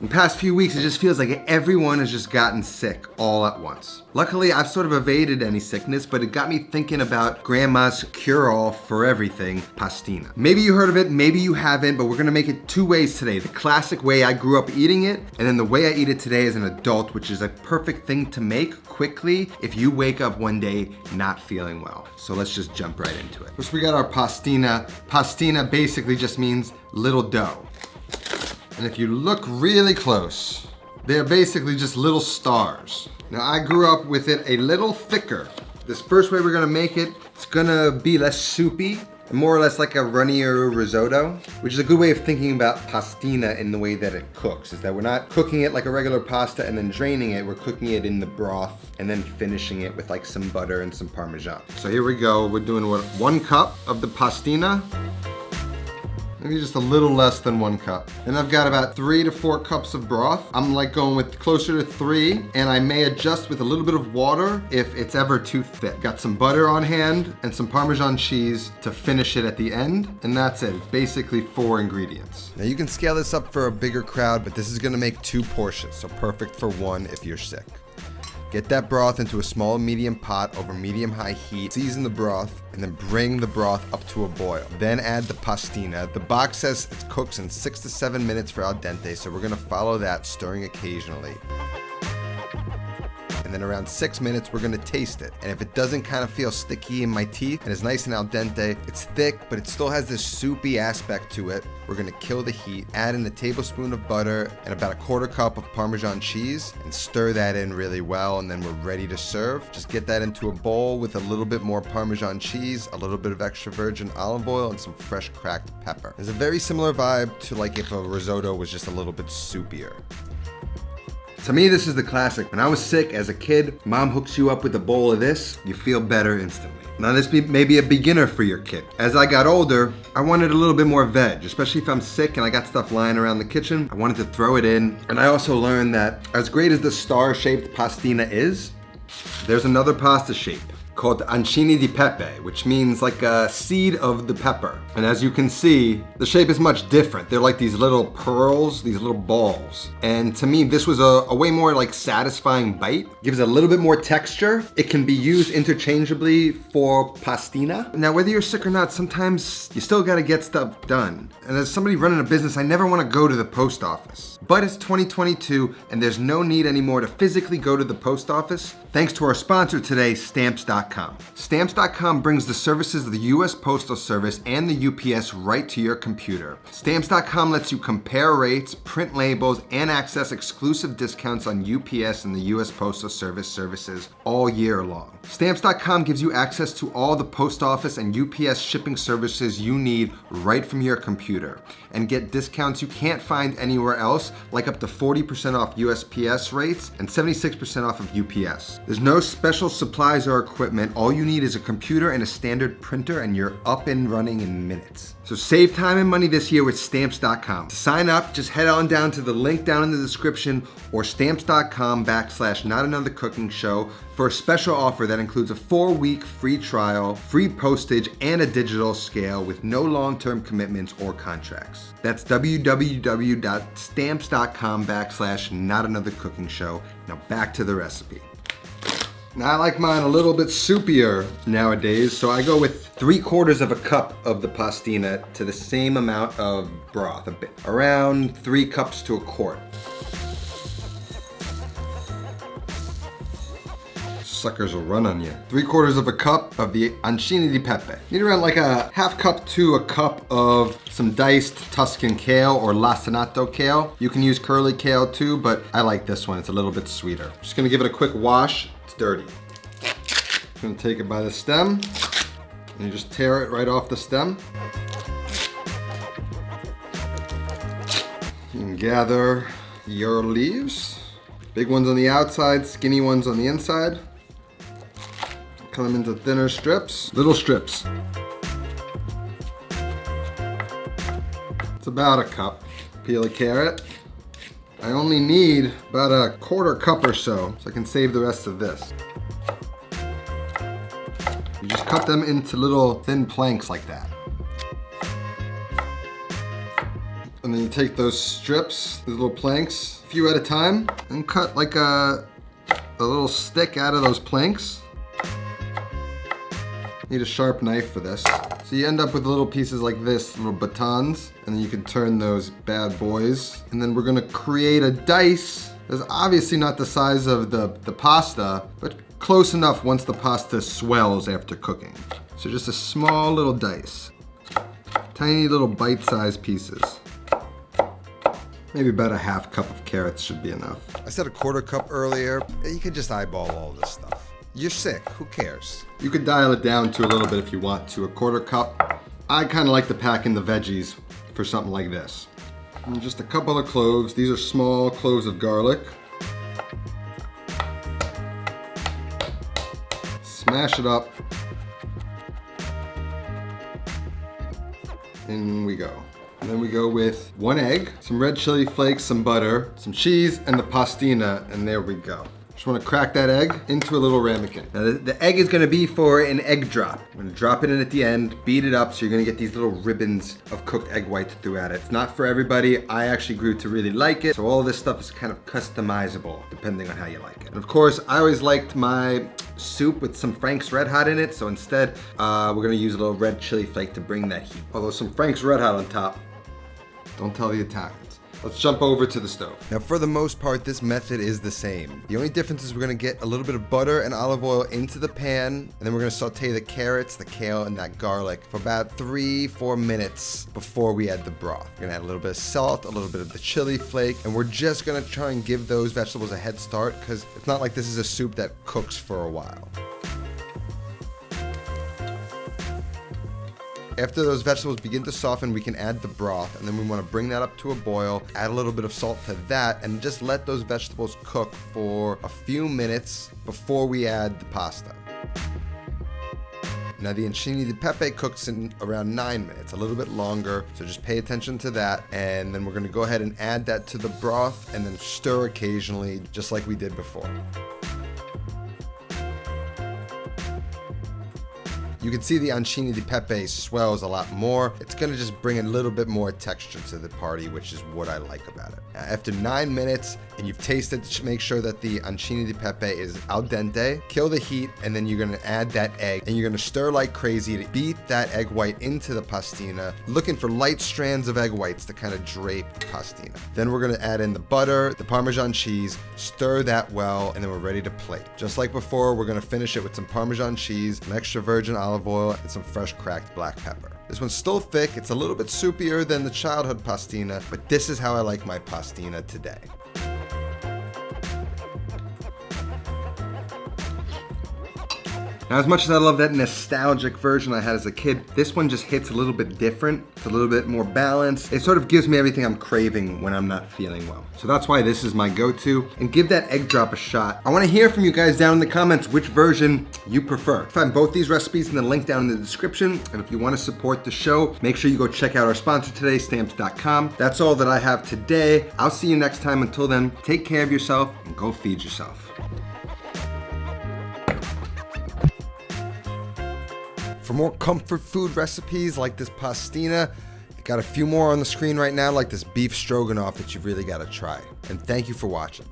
In the past few weeks, it just feels like everyone has just gotten sick all at once. Luckily, I've sort of evaded any sickness, but it got me thinking about Grandma's cure-all for everything, Pastina. Maybe you heard of it, maybe you haven't, but we're gonna make it two ways today. The classic way I grew up eating it, and then the way I eat it today as an adult, which is a perfect thing to make quickly if you wake up one day not feeling well. So let's just jump right into it. First, we got our pastina. Pastina basically just means little dough. And if you look really close, they're basically just little stars. Now I grew up with it a little thicker. This first way we're gonna make it, it's gonna be less soupy, more or less like a runnier risotto, which is a good way of thinking about pastina in the way that it cooks, is that we're not cooking it like a regular pasta and then draining it, we're cooking it in the broth and then finishing it with like some butter and some Parmesan. So here we go, we're doing 1 cup of the pastina. Maybe just a little less than 1 cup. And I've got about 3 to 4 cups of broth. I'm like going with closer to 3, and I may adjust with a little bit of water if it's ever too thick. Got some butter on hand and some Parmesan cheese to finish it at the end, and that's it. Basically 4 ingredients. Now you can scale this up for a bigger crowd, but this is gonna make 2 portions, so perfect for 1 if you're sick. Get that broth into a small medium pot over medium-high heat, season the broth, and then bring the broth up to a boil. Then add the pastina. The box says it cooks in 6 to 7 minutes for al dente, so we're gonna follow that, stirring occasionally. And then around 6 minutes, we're gonna taste it. And if it doesn't kind of feel sticky in my teeth and is nice and al dente, it's thick, but it still has this soupy aspect to it, we're gonna kill the heat, add in a tablespoon of butter and about 1/4 cup of Parmesan cheese, and stir that in really well, and then we're ready to serve. Just get that into a bowl with a little bit more Parmesan cheese, a little bit of extra virgin olive oil, and some fresh cracked pepper. There's a very similar vibe to like if a risotto was just a little bit soupier. To me, this is the classic. When I was sick as a kid, mom hooks you up with a bowl of this, you feel better instantly. Now this may be a beginner for your kid. As I got older, I wanted a little bit more veg, especially if I'm sick and I got stuff lying around the kitchen. I wanted to throw it in. And I also learned that as great as the star-shaped pastina is, there's another pasta shape called ancini di pepe, which means like a seed of the pepper. And as you can see, the shape is much different. They're like these little pearls, these little balls. And to me, this was a way more like satisfying bite. Gives it a little bit more texture. It can be used interchangeably for pastina. Now, whether you're sick or not, sometimes you still gotta get stuff done. And as somebody running a business, I never wanna go to the post office. But it's 2022 and there's no need anymore to physically go to the post office, thanks to our sponsor today, Stamps.com. Stamps.com brings the services of the US Postal Service and the UPS right to your computer. Stamps.com lets you compare rates, print labels, and access exclusive discounts on UPS and the US Postal Service services all year long. Stamps.com gives you access to all the post office and UPS shipping services you need right from your computer, and get discounts you can't find anywhere else, like up to 40% off USPS rates and 76% off of UPS. There's no special supplies or equipment. All you need is a computer and a standard printer, and you're up and running in minutes. So save time and money this year with Stamps.com. To sign up, just head on down to the link down in the description or Stamps.com/NotAnotherCookingShow for a special offer that includes a 4-week free trial, free postage, and a digital scale with no long-term commitments or contracts. That's www.Stamps.com/NotAnotherCookingShow. Now back to the recipe. Now I like mine a little bit soupier nowadays, so I go with 3/4 of a cup of the pastina to the same amount of broth, a bit, around 3 cups to a quart. Suckers will run on you. 3/4 of a cup of the ancini di pepe. Need around like a 1/2 cup to a cup of some diced Tuscan kale or lacinato kale. You can use curly kale too, but I like this one. It's a little bit sweeter. Just gonna give it a quick wash. It's dirty. I'm gonna take it by the stem and you just tear it right off the stem. You can gather your leaves. Big ones on the outside, skinny ones on the inside. Cut them into thinner strips, little strips. It's about a cup. Peel a carrot. I only need about a 1/4 cup or so I can save the rest of this. You just cut them into little thin planks like that. And then you take those strips, those little planks, a few at a time, and cut like a little stick out of those planks. Need a sharp knife for this. So you end up with little pieces like this, little batons, and then you can turn those bad boys. And then we're gonna create a dice that's obviously not the size of the pasta, but close enough once the pasta swells after cooking. So just a small little dice. Tiny little bite-sized pieces. Maybe about a half cup of carrots should be enough. I said a quarter cup earlier. You can just eyeball all this stuff. You're sick, who cares? You could dial it down to a little bit if you want to, a quarter cup. I kind of like to pack in the veggies for something like this. And just a couple of cloves. These are small cloves of garlic. Smash it up. In we go. And then we go with 1 egg, some red chili flakes, some butter, some cheese, and the pastina, and there we go. Just want to crack that egg into a little ramekin. Now the egg is going to be for an egg drop. I'm going to drop it in at the end, beat it up, so you're going to get these little ribbons of cooked egg whites throughout it. It's not for everybody. I actually grew to really like it, so all of this stuff is kind of customizable depending on how you like it. And of course, I always liked my soup with some Frank's Red Hot in it, so instead we're going to use a little red chili flake to bring that heat. Although some Frank's Red Hot on top. Don't tell the Italians. Let's jump over to the stove. Now, for the most part, this method is the same. The only difference is we're gonna get a little bit of butter and olive oil into the pan, and then we're gonna saute the carrots, the kale, and that garlic for about 3-4 minutes before we add the broth. We're gonna add a little bit of salt, a little bit of the chili flake, and we're just gonna try and give those vegetables a head start, because it's not like this is a soup that cooks for a while. After those vegetables begin to soften, we can add the broth, and then we want to bring that up to a boil, add a little bit of salt to that, and just let those vegetables cook for a few minutes before we add the pasta. Now the ancini di pepe cooks in around 9 minutes, a little bit longer, so just pay attention to that, and then we're going to go ahead and add that to the broth, and then stir occasionally, just like we did before. You can see the ancini di pepe swells a lot more. It's gonna just bring a little bit more texture to the party, which is what I like about it. Now, after 9 minutes, and you've tasted to make sure that the ancini di pepe is al dente, kill the heat, and then you're gonna add that egg, and you're gonna stir like crazy to beat that egg white into the pastina, looking for light strands of egg whites to kind of drape the pastina. Then we're gonna add in the butter, the Parmesan cheese, stir that well, and then we're ready to plate. Just like before, we're gonna finish it with some Parmesan cheese, some extra virgin olive oil, and some fresh cracked black pepper. This one's still thick, it's a little bit soupier than the childhood pastina, but this is how I like my pastina today. Now, as much as I love that nostalgic version I had as a kid, this one just hits a little bit different. It's a little bit more balanced. It sort of gives me everything I'm craving when I'm not feeling well. So that's why this is my go-to. And give that egg drop a shot. I want to hear from you guys down in the comments which version you prefer. Find both these recipes in the link down in the description. And if you want to support the show, make sure you go check out our sponsor today, Stamps.com. That's all that I have today. I'll see you next time. Until then, take care of yourself and go feed yourself. For more comfort food recipes like this pastina, I got a few more on the screen right now, like this beef stroganoff that you've really got to try. And thank you for watching.